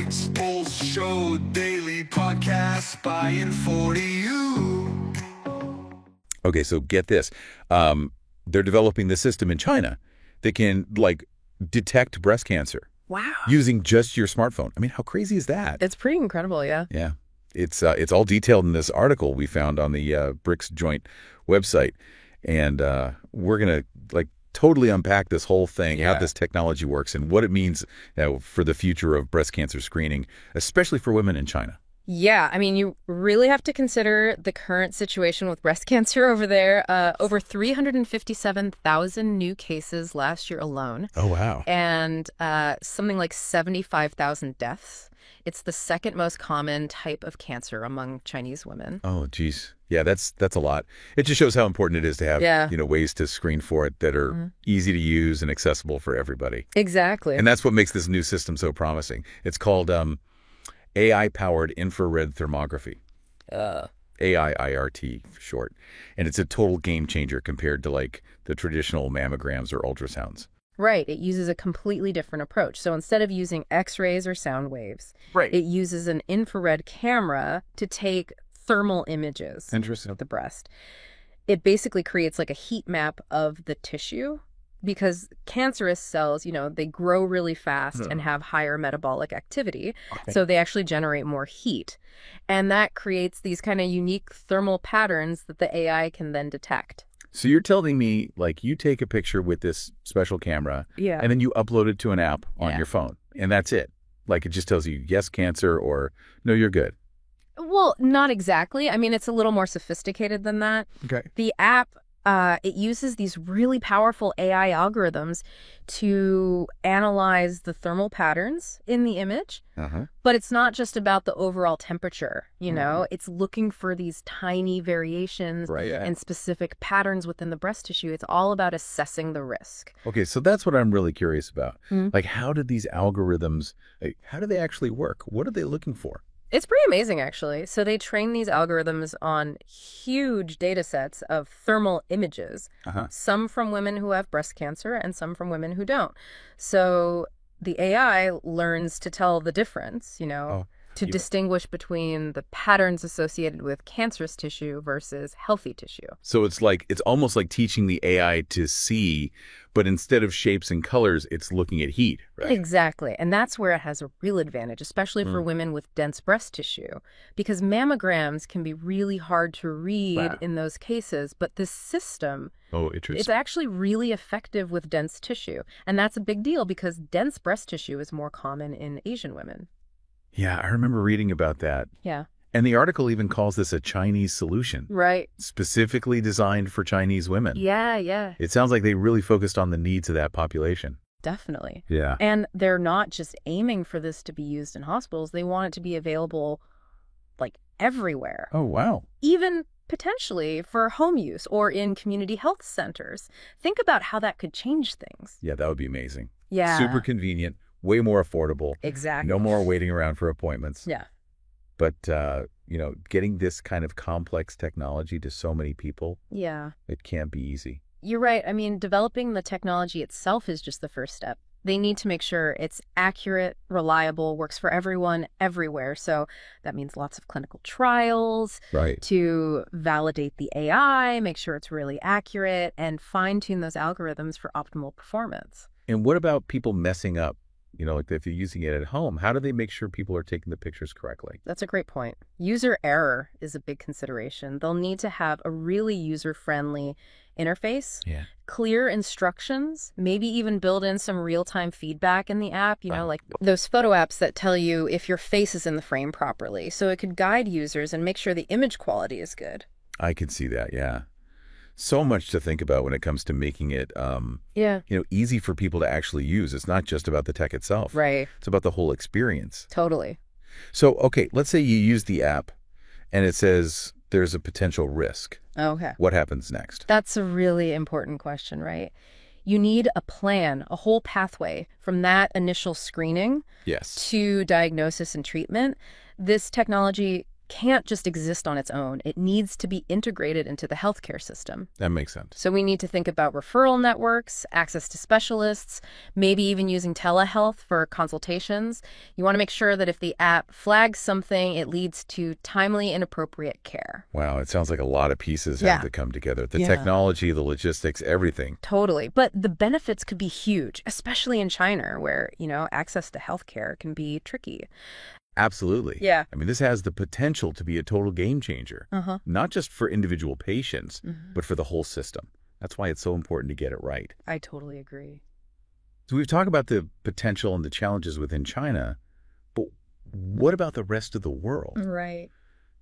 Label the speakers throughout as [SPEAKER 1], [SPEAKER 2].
[SPEAKER 1] Breaks Bulls Show daily podcast by In40U.
[SPEAKER 2] Okay, so get this. They're developing the system in China that can, detect breast cancer.
[SPEAKER 3] Wow.
[SPEAKER 2] Using just your smartphone. I mean, how crazy is that?
[SPEAKER 3] It's pretty incredible, yeah.
[SPEAKER 2] Yeah. It's all detailed in this article we found on the BRICS Joint website. And we're going to, totally unpack this whole thing, how this technology works, and what it means for the future of breast cancer screening, especially for women in China.
[SPEAKER 3] Yeah, I mean, you really have to consider the current situation with breast cancer over there. Over 357,000 new cases last year alone.
[SPEAKER 2] Oh, wow.
[SPEAKER 3] And something like 75,000 deaths. It's the second most common type of cancer among Chinese women.
[SPEAKER 2] Oh, geez. Yeah, that's a lot. It just shows how important it is to have ways to screen for it that are easy to use and accessible for everybody.
[SPEAKER 3] Exactly.
[SPEAKER 2] And that's what makes this new system so promising. It's called AI-powered infrared thermography. AIIRT for short. And it's a total game changer compared to the traditional mammograms or ultrasounds.
[SPEAKER 3] Right. It uses a completely different approach. So instead of using X-rays or sound waves, it uses an infrared camera to take thermal images of the breast. It basically creates a heat map of the tissue because cancerous cells, they grow really fast and have higher metabolic activity. Okay. So they actually generate more heat. And that creates these kind of unique thermal patterns that the AI can then detect.
[SPEAKER 2] So you're telling me, you take a picture with this special camera, and then you upload it to an app on your phone, and that's it? It just tells you, yes, cancer, or no, you're good?
[SPEAKER 3] Well, not exactly. I mean, it's a little more sophisticated than that.
[SPEAKER 2] Okay.
[SPEAKER 3] The app, it uses these really powerful AI algorithms to analyze the thermal patterns in the image. But it's not just about the overall temperature, It's looking for these tiny variations and specific patterns within the breast tissue. It's all about assessing the risk.
[SPEAKER 2] Okay, so that's what I'm really curious about. How did these algorithms, how do they actually work? What are they looking for?
[SPEAKER 3] It's pretty amazing, actually. So they train these algorithms on huge data sets of thermal images, some from women who have breast cancer and some from women who don't. So the AI learns to tell the difference, to distinguish between the patterns associated with cancerous tissue versus healthy tissue.
[SPEAKER 2] So it's almost like teaching the AI to see, but instead of shapes and colors, it's looking at heat, right?
[SPEAKER 3] Exactly. And that's where it has a real advantage, especially for women with dense breast tissue, because mammograms can be really hard to read in those cases. But this system, it's actually really effective with dense tissue. And that's a big deal because dense breast tissue is more common in Asian women.
[SPEAKER 2] Yeah, I remember reading about that.
[SPEAKER 3] Yeah.
[SPEAKER 2] And the article even calls this a Chinese solution.
[SPEAKER 3] Right.
[SPEAKER 2] Specifically designed for Chinese women.
[SPEAKER 3] Yeah, yeah.
[SPEAKER 2] It sounds like they really focused on the needs of that population.
[SPEAKER 3] Definitely.
[SPEAKER 2] Yeah.
[SPEAKER 3] And they're not just aiming for this to be used in hospitals. They want it to be available, everywhere.
[SPEAKER 2] Oh, wow.
[SPEAKER 3] Even potentially for home use or in community health centers. Think about how that could change things.
[SPEAKER 2] Yeah, that would be amazing.
[SPEAKER 3] Yeah.
[SPEAKER 2] Super convenient. Way more affordable.
[SPEAKER 3] Exactly.
[SPEAKER 2] No more waiting around for appointments.
[SPEAKER 3] Yeah.
[SPEAKER 2] But, getting this kind of complex technology to so many people, it can't be easy.
[SPEAKER 3] You're right. I mean, developing the technology itself is just the first step. They need to make sure it's accurate, reliable, works for everyone, everywhere. So that means lots of clinical trials to validate the AI, make sure it's really accurate, and fine-tune those algorithms for optimal performance.
[SPEAKER 2] And what about people messing up? If you're using it at home, how do they make sure people are taking the pictures correctly?
[SPEAKER 3] That's a great point. User error is a big consideration. They'll need to have a really user-friendly interface, clear instructions, maybe even build in some real-time feedback in the app, like those photo apps that tell you if your face is in the frame properly. So it could guide users and make sure the image quality is good.
[SPEAKER 2] I can see that, yeah. So much to think about when it comes to making it, easy for people to actually use. It's not just about the tech itself.
[SPEAKER 3] Right.
[SPEAKER 2] It's about the whole experience.
[SPEAKER 3] Totally.
[SPEAKER 2] So, okay, let's say you use the app and it says there's a potential risk.
[SPEAKER 3] Okay.
[SPEAKER 2] What happens next?
[SPEAKER 3] That's a really important question, right? You need a plan, a whole pathway from that initial screening to diagnosis and treatment. This technology can't just exist on its own. It needs to be integrated into the healthcare system.
[SPEAKER 2] That makes sense.
[SPEAKER 3] So we need to think about referral networks, access to specialists, maybe even using telehealth for consultations. You want to make sure that if the app flags something, it leads to timely and appropriate care.
[SPEAKER 2] Wow, it sounds like a lot of pieces have to come together. The technology, the logistics, everything.
[SPEAKER 3] Totally. But the benefits could be huge, especially in China where, access to healthcare can be tricky.
[SPEAKER 2] Absolutely.
[SPEAKER 3] Yeah.
[SPEAKER 2] I mean, this has the potential to be a total game changer, not just for individual patients, but for the whole system. That's why it's so important to get it right.
[SPEAKER 3] I totally agree.
[SPEAKER 2] So we've talked about the potential and the challenges within China, but what about the rest of the world?
[SPEAKER 3] Right.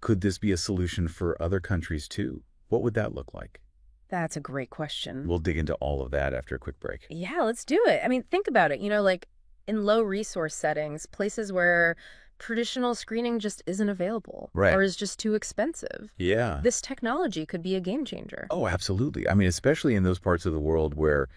[SPEAKER 2] Could this be a solution for other countries too? What would that look like?
[SPEAKER 3] That's a great question.
[SPEAKER 2] We'll dig into all of that after a quick break.
[SPEAKER 3] Yeah, let's do it. I mean, think about it. Like in low resource settings, places where traditional screening just isn't available or is just too expensive.
[SPEAKER 2] Yeah.
[SPEAKER 3] This technology could be a game changer.
[SPEAKER 2] Oh, absolutely. I mean, especially in those parts of the world where,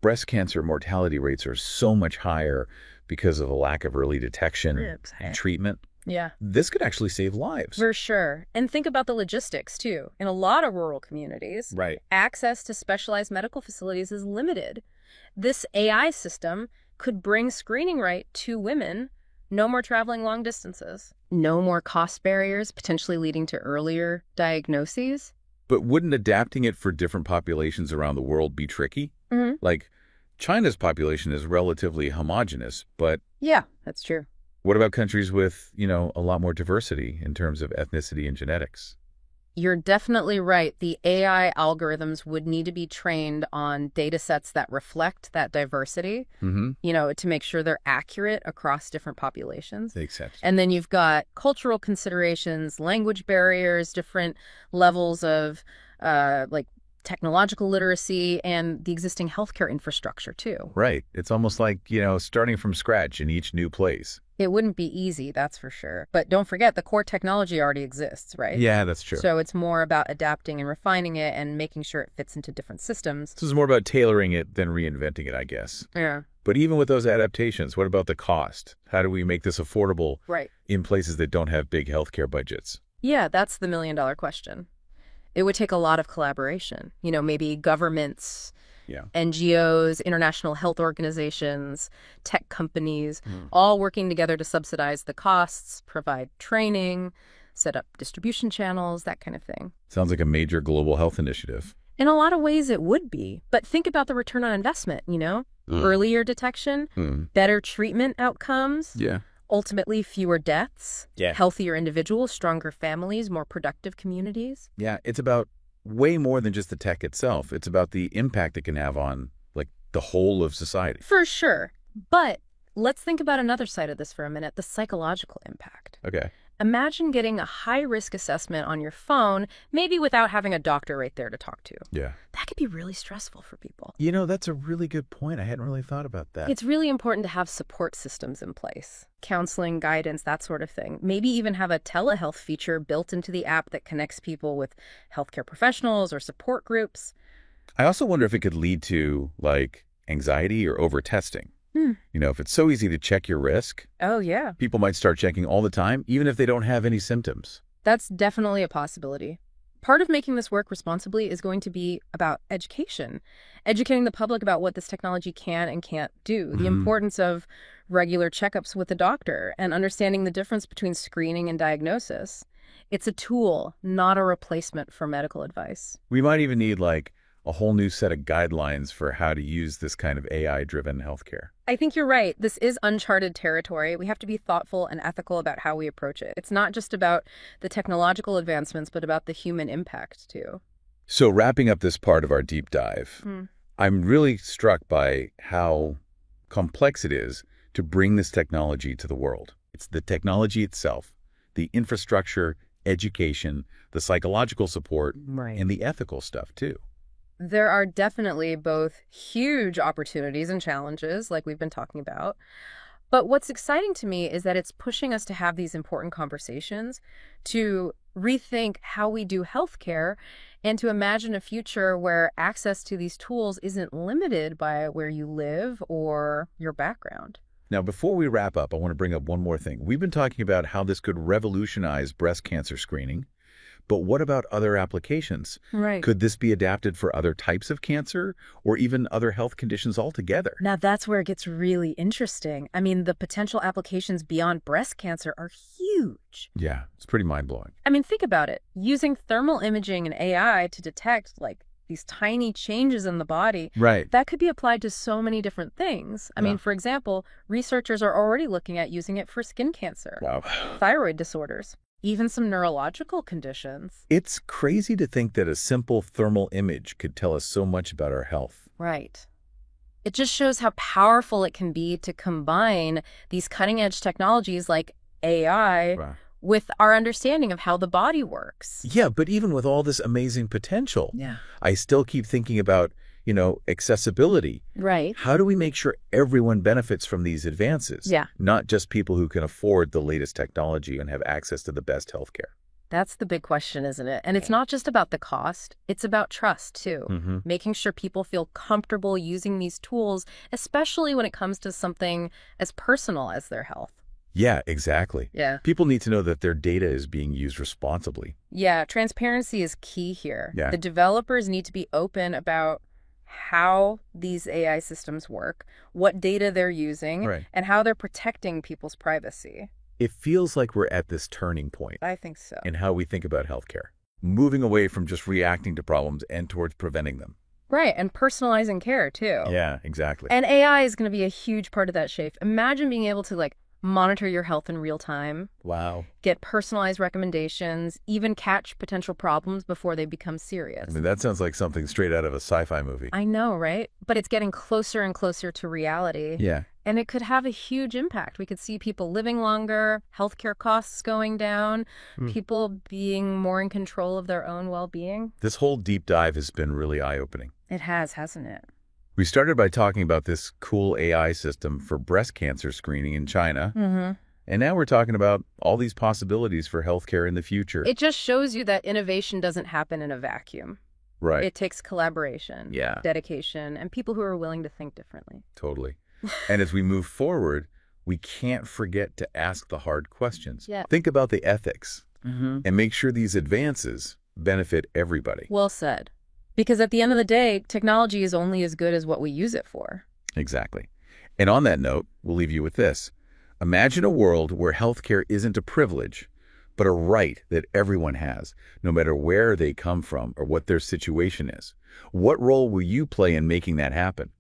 [SPEAKER 2] breast cancer mortality rates are so much higher because of a lack of early detection and treatment.
[SPEAKER 3] Yeah.
[SPEAKER 2] This could actually save lives.
[SPEAKER 3] For sure. And think about the logistics, too. In a lot of rural communities, access to specialized medical facilities is limited. This AI system could bring screening right to women. No more traveling long distances. No more cost barriers, potentially leading to earlier diagnoses.
[SPEAKER 2] But wouldn't adapting it for different populations around the world be tricky? Like, China's population is relatively homogenous, but...
[SPEAKER 3] Yeah, that's true.
[SPEAKER 2] What about countries with, a lot more diversity in terms of ethnicity and genetics?
[SPEAKER 3] You're definitely right. The AI algorithms would need to be trained on data sets that reflect that diversity, to make sure they're accurate across different populations.
[SPEAKER 2] Makes sense.
[SPEAKER 3] And then you've got cultural considerations, language barriers, different levels of technological literacy, and the existing healthcare infrastructure, too.
[SPEAKER 2] Right. It's almost like, starting from scratch in each new place.
[SPEAKER 3] It wouldn't be easy, that's for sure. But don't forget, the core technology already exists, right?
[SPEAKER 2] Yeah, that's true.
[SPEAKER 3] So it's more about adapting and refining it and making sure it fits into different systems.
[SPEAKER 2] This is more about tailoring it than reinventing it, I guess.
[SPEAKER 3] Yeah.
[SPEAKER 2] But even with those adaptations, what about the cost? How do we make this affordable in places that don't have big healthcare budgets?
[SPEAKER 3] Yeah, that's the million-dollar question. It would take a lot of collaboration. Maybe governments, NGOs, international health organizations, tech companies, all working together to subsidize the costs, provide training, set up distribution channels, that kind of thing.
[SPEAKER 2] Sounds like a major global health initiative.
[SPEAKER 3] In a lot of ways, it would be. But think about the return on investment, Earlier detection, better treatment outcomes.
[SPEAKER 2] Yeah.
[SPEAKER 3] Ultimately, fewer deaths, healthier individuals, stronger families, more productive communities.
[SPEAKER 2] Yeah, it's about way more than just the tech itself. It's about the impact it can have on, the whole of society.
[SPEAKER 3] For sure. But let's think about another side of this for a minute, the psychological impact.
[SPEAKER 2] Okay.
[SPEAKER 3] Imagine getting a high-risk assessment on your phone, maybe without having a doctor right there to talk to.
[SPEAKER 2] Yeah.
[SPEAKER 3] That could be really stressful for people.
[SPEAKER 2] That's a really good point. I hadn't really thought about that.
[SPEAKER 3] It's really important to have support systems in place. Counseling, guidance, that sort of thing. Maybe even have a telehealth feature built into the app that connects people with healthcare professionals or support groups.
[SPEAKER 2] I also wonder if it could lead to, anxiety or over-testing. If it's so easy to check your risk, people might start checking all the time, even if they don't have any symptoms.
[SPEAKER 3] That's definitely a possibility. Part of making this work responsibly is going to be about education, educating the public about what this technology can and can't do, the importance of regular checkups with a doctor, and understanding the difference between screening and diagnosis. It's a tool, not a replacement for medical advice.
[SPEAKER 2] We might even need, a whole new set of guidelines for how to use this kind of AI-driven healthcare.
[SPEAKER 3] I think you're right. This is uncharted territory. We have to be thoughtful and ethical about how we approach it. It's not just about the technological advancements, but about the human impact, too.
[SPEAKER 2] So wrapping up this part of our deep dive, I'm really struck by how complex it is to bring this technology to the world. It's the technology itself, the infrastructure, education, the psychological support, and the ethical stuff, too.
[SPEAKER 3] There are definitely both huge opportunities and challenges, like we've been talking about. But what's exciting to me is that it's pushing us to have these important conversations, to rethink how we do healthcare, and to imagine a future where access to these tools isn't limited by where you live or your background.
[SPEAKER 2] Now, before we wrap up, I want to bring up one more thing. We've been talking about how this could revolutionize breast cancer screening, but what about other applications?
[SPEAKER 3] Right.
[SPEAKER 2] Could this be adapted for other types of cancer or even other health conditions altogether?
[SPEAKER 3] Now, that's where it gets really interesting. I mean, the potential applications beyond breast cancer are huge.
[SPEAKER 2] Yeah, it's pretty mind-blowing.
[SPEAKER 3] I mean, think about it. Using thermal imaging and AI to detect, like, these tiny changes in the body,
[SPEAKER 2] Right.
[SPEAKER 3] that could be applied to so many different things. I mean, for example, researchers are already looking at using it for skin cancer,
[SPEAKER 2] Wow.
[SPEAKER 3] thyroid disorders, even some neurological conditions.
[SPEAKER 2] It's crazy to think that a simple thermal image could tell us so much about our health.
[SPEAKER 3] Right. It just shows how powerful it can be to combine these cutting-edge technologies like AI
[SPEAKER 2] Wow.
[SPEAKER 3] with our understanding of how the body works.
[SPEAKER 2] Yeah, but even with all this amazing potential, I still keep thinking about, accessibility.
[SPEAKER 3] Right.
[SPEAKER 2] How do we make sure everyone benefits from these advances?
[SPEAKER 3] Yeah.
[SPEAKER 2] Not just people who can afford the latest technology and have access to the best healthcare.
[SPEAKER 3] That's the big question, isn't it? And it's not just about the cost. It's about trust, too. Making sure people feel comfortable using these tools, especially when it comes to something as personal as their health.
[SPEAKER 2] Yeah, exactly.
[SPEAKER 3] Yeah.
[SPEAKER 2] People need to know that their data is being used responsibly.
[SPEAKER 3] Yeah, transparency is key here.
[SPEAKER 2] Yeah.
[SPEAKER 3] The developers need to be open about how these AI systems work, what data they're using,
[SPEAKER 2] Right.
[SPEAKER 3] and how they're protecting people's privacy.
[SPEAKER 2] It feels like we're at this turning point
[SPEAKER 3] I think so.
[SPEAKER 2] in how we think about healthcare, moving away from just reacting to problems and towards preventing them.
[SPEAKER 3] Right, and personalizing care, too.
[SPEAKER 2] Yeah, exactly.
[SPEAKER 3] And AI is going to be a huge part of that shape. Imagine being able to, monitor your health in real time,
[SPEAKER 2] Wow.
[SPEAKER 3] get personalized recommendations, even catch potential problems before they become serious.
[SPEAKER 2] I mean, that sounds like something straight out of a sci-fi movie.
[SPEAKER 3] I know, right? But it's getting closer and closer to reality.
[SPEAKER 2] Yeah.
[SPEAKER 3] And it could have a huge impact. We could see people living longer, healthcare costs going down, people being more in control of their own well-being.
[SPEAKER 2] This whole deep dive has been really eye-opening.
[SPEAKER 3] It has, hasn't it?
[SPEAKER 2] We started by talking about this cool AI system for breast cancer screening in China. And now we're talking about all these possibilities for healthcare in the future.
[SPEAKER 3] It just shows you that innovation doesn't happen in a vacuum.
[SPEAKER 2] Right.
[SPEAKER 3] It takes collaboration,
[SPEAKER 2] Yeah.
[SPEAKER 3] dedication, and people who are willing to think differently.
[SPEAKER 2] Totally. And as we move forward, we can't forget to ask the hard questions.
[SPEAKER 3] Yeah.
[SPEAKER 2] Think about the ethics and make sure these advances benefit everybody.
[SPEAKER 3] Well said. Because at the end of the day, technology is only as good as what we use it for.
[SPEAKER 2] Exactly. And on that note, we'll leave you with this. Imagine a world where healthcare isn't a privilege, but a right that everyone has, no matter where they come from or what their situation is. What role will you play in making that happen?